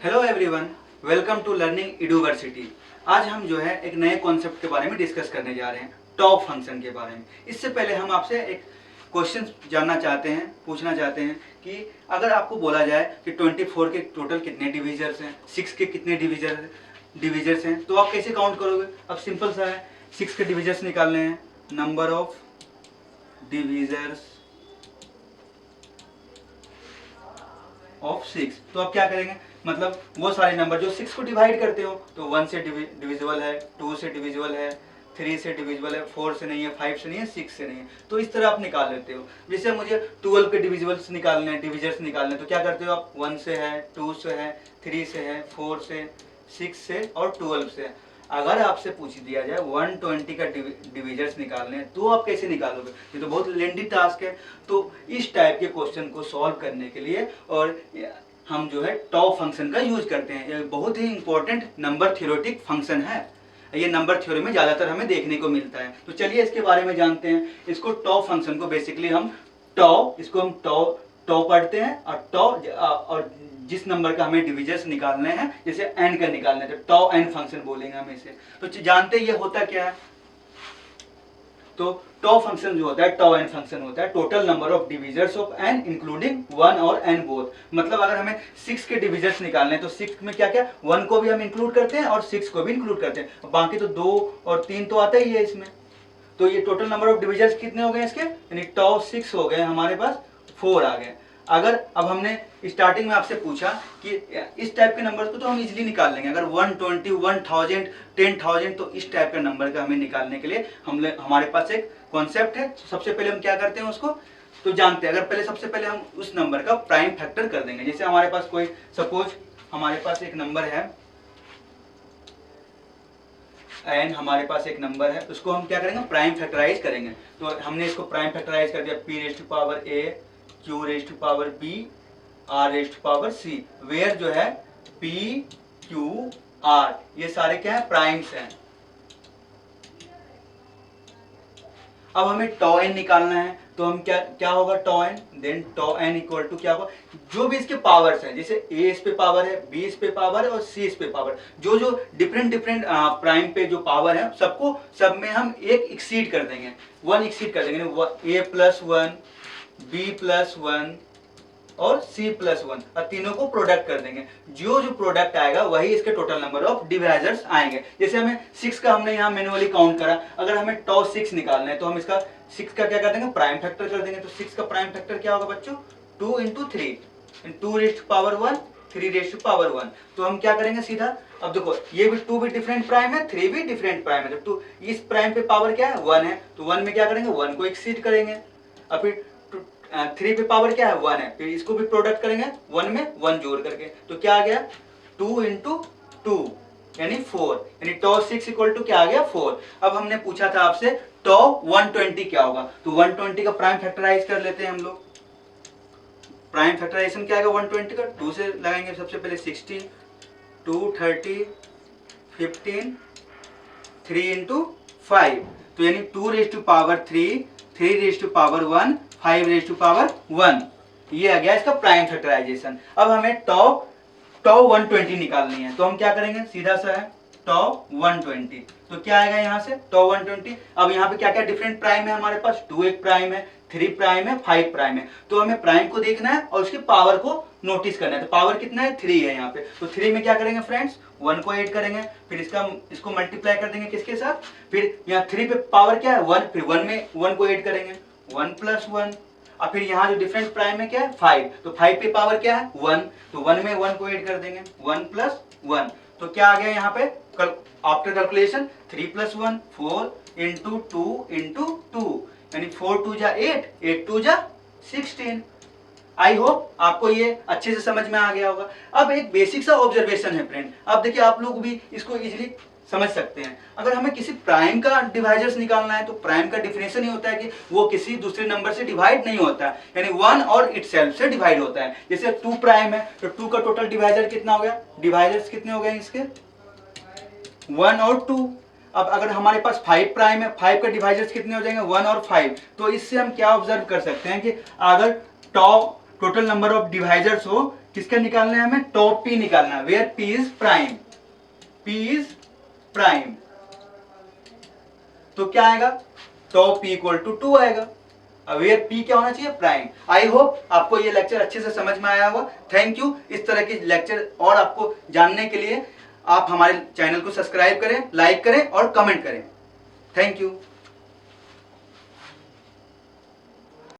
Hello everyone, welcome to learning university. आज हम जो है एक नए कॉन्सेप्ट के बारे में डिस्कस करने जा रहे हैं, टॉप फंक्शन के बारे में। इससे पहले हम आपसे एक क्वेश्चन जानना चाहते हैं, पूछना चाहते हैं कि अगर आपको बोला जाए कि 24 के टोटल कितने डिविजर्स हैं, 6 के कितने डिविजर्स हैं, तो आप कैसे काउंट करोगे? अब सिंपल सा है, 6 के डिविजर्स निकालने हैं, नंबर ऑफ डिविजर्स ऑफ 6। तो आप क्या करेंगे, मतलब वो सारे नंबर जो 6 को डिवाइड करते हो, तो 1 से डिविजिबल है, 2 से डिविजिबल है, 3 से डिविजिबल है, 4 से नहीं है, 5 से नहीं है, 6 से नहीं है। तो इस तरह आप निकाल लेते हो। जैसे मुझे 12 के डिविजिबल्स निकालने हैं, डिविजर्स निकालने हैं, तो क्या करते हो आप? 1 से है, 2 से है, 3 से है, 4 से, 6 से और 12 से। अगर आपसे पूछ दिया जाए 120 का डिविजर्स निकालने हैं, तो आप कैसे निकालोगे? ये तो बहुत लेंथी टास्क है। तो इस टाइप के क्वेश्चन को सॉल्व करने के लिए और हम जो है टॉप फंक्शन का यूज करते हैं। ये बहुत ही इंपॉर्टेंट नंबर थ्योरेटिक फंक्शन है। ये नंबर थ्योरी में ज्यादातर हमें देखने को मिलता है। तो चलिए इसके बारे में जानते हैं। इसको टॉप फंक्शन को बेसिकली हम इसको हम टॉ पढ़ते हैं, और जिस नंबर का हमें डिविजर्स निकालने हैं, जैसे n का निकालना है, तो टॉ n फंक्शन बोलेंगे हम इसे। तो जानते ये होता क्या है? तो टॉ फंक्शन जो होता है, टॉ n फंक्शन होता है total number of divisors of n including 1 और n बोथ। मतलब अगर हमें 6 के डिविजर्स निकालने हैं, तो 6 में क्या क्या, 1 को भी हम इंक्लूड करते हैं और 6 को भी इंक्लूड करते हैं। बाकी तो 2 और 3 तो आता ही है इसमें। तो ये टोटल नंबर ऑफ डिविजर्स कितने हो गए इसके, यानी टॉ 6 हो गए, हमारे पास 4 आ गए। अगर अब हमने स्टार्टिंग में आपसे पूछा कि इस टाइप के नंबर को तो हम इजीली निकाल लेंगे, अगर 120, 1000, 10,000, तो इस टाइप के नंबर का हमें निकालने के लिए हमारे पास एक कॉन्सेप्ट है। सबसे पहले हम क्या करते हैं उसको तो जानते हैं। अगर सबसे पहले हम उस नंबर का प्राइम फैक्टर कर देंगे। जैसे हमारे पास कोई सपोज हमारे पास एक नंबर है एंड हमारे पास एक नंबर है, उसको हम क्या करेंगे, प्राइम फैक्टराइज करेंगे। तो हमने इसको प्राइम फैक्टराइज कर दिया, p raise to power a, q raise to power b, r raise to power c, where जो है p, q, r ये सारे क्या है, प्राइम्स हैं। अब हमें टॉ n निकालना है, तो हम क्या होगा, tau n, then tau n equal to क्या होगा, जो भी इसके पावर्स हैं, जैसे a इस पे पावर है, b इस पे पावर है और c इस पे पावर, जो जो डिफरेंट प्राइम पे जो पावर है, सब में हम एक एक्सीड कर देंगे, 1 एक्सीड कर देंगे, a प्लस 1, b प्लस 1 और c प्लस 1, और तीनों को प्रोडक्ट कर देंगे। जो जो प्रोडक्ट आएगा वही इसके टोटल नंबर ऑफ डिवाइजर्स आएंगे। जैसे हमें 6 का हमने यहाँ मैन्युअली काउंट करा, अगर हमें टॉ 6 निकालना है, तो हम इसका 6 का क्या कर देंगे, प्राइम फैक्टर कर देंगे। तो 6 का प्राइम फैक्टर क्या होगा बच्चों, 2 into 3, 2 raise to power 1, 3 raise to power 1। तो हम क्या करेंगे सीधा, अब देखो ये भी 2 भी डिफरेंट प्राइम है, 3 भी डिफरेंट प्राइम है, तो इस प्राइम पे पावर क्या है, 1 है, तो 1 में क्या करेंगे, 1 को एक्सीड करेंगे। और फिर 3 पे पावर क्या है, 1 है, फिर इसको भी प्रोडक्ट करेंगे 1 में 1 जोड़ करके, तो क्या आ गया, 2 इंटू 2 यानी 4, यानी टॉ 6 इक्वल टू क्या आ गया, 4। अब हमने पूछा था आपसे टॉ 120 क्या होगा, तो 120 का प्राइम फैक्टराइज कर लेते हैं हम लोग। प्राइम फैक्टराइजेशन क्या आएगा 120 का, 2 से लगाएंगे सबसे पहले, 16, 2, 30, 15, 3 इंटू 5, तो यानी 2 raise to power 3, 3 raise to power 1, 5 raise to power 1, ये आ गया इसका प्राइम फैक्टराइजेशन। अब हमें टॉ 120 निकालनी है, तो हम क्या करेंगे, सीधा सा है टॉ 120, तो क्या आएगा यहाँ से टॉ 120। अब यहाँ पे क्या क्या डिफरेंट प्राइम है हमारे पास, 2 एक प्राइम है, 3 प्राइम है, 5 प्राइम है, तो हमें प्राइम को देखना है और उसकी पावर को नोटिस करना है। तो पावर कितना है, 3 है यहाँ पे, तो 3 में क्या करेंगे फ्रेंड्स, 1 को ऐड करेंगे, फिर इसको मल्टीप्लाई कर देंगे किसके साथ, फिर यहाँ 3 पे पावर क्या है 1, फिर 1 में 1 को ऐड करेंगे, 1 प्लस 1, और फिर यहाँ जो डिफरेंट प्राइम है क्या है 5, तो 5 पे पावर क्या है 1, तो 1 में 1 को ऐड कर देंगे, 1 प्लस 1, तो क्या आ गया यहाँ पे, after calculation 3 plus 1 4 into 2 into 2, यानी 4 2 जा 8, 8 2 जा 16। आई होप आपको ये अच्छे से समझ में आ गया होगा। अब एक बेसिक सा ऑब्जर्वेशन है फ्रेंड, अब देखिए आप लोग भी इसको इजीली समझ सकते हैं। अगर हमें किसी प्राइम का डिवाइजर्स निकालना है, तो प्राइम का डिफिनेशन ही होता है कि वो किसी दूसरे नंबर से डिवाइड नहीं होता है, यानी 1 और इटसेल्फ से डिवाइड होता है। जैसे 2 प्राइम है, तो 2 का टोटल डिवाइजर कितना हो गया, डिवाइजर्स कितने हो गए इसके, 1 और 2। अब अगर हमारे पास 5 प्राइम है, 5 का डिवाइजर्स कितने हो जाएंगे, 1 और 5। तो इससे हम क्या ऑब्जर्व कर सकते हैं कि अगर tau total number of divisors हो, किसका निकालना है हमें, टॉप पी निकालना है, where p is prime, p is prime. तो क्या आएगा, टॉप पी इक्वल टू 2 आएगा। वेयर पी क्या होना चाहिए, प्राइम। आई होप आपको ये लेक्चर अच्छे से समझ में आया होगा। Thank you. इस तरह के लेक्चर और आपको जानने के लिए आप हमारे चैनल को सब्सक्राइब करें, लाइक करें और कमेंट करें। Thank you.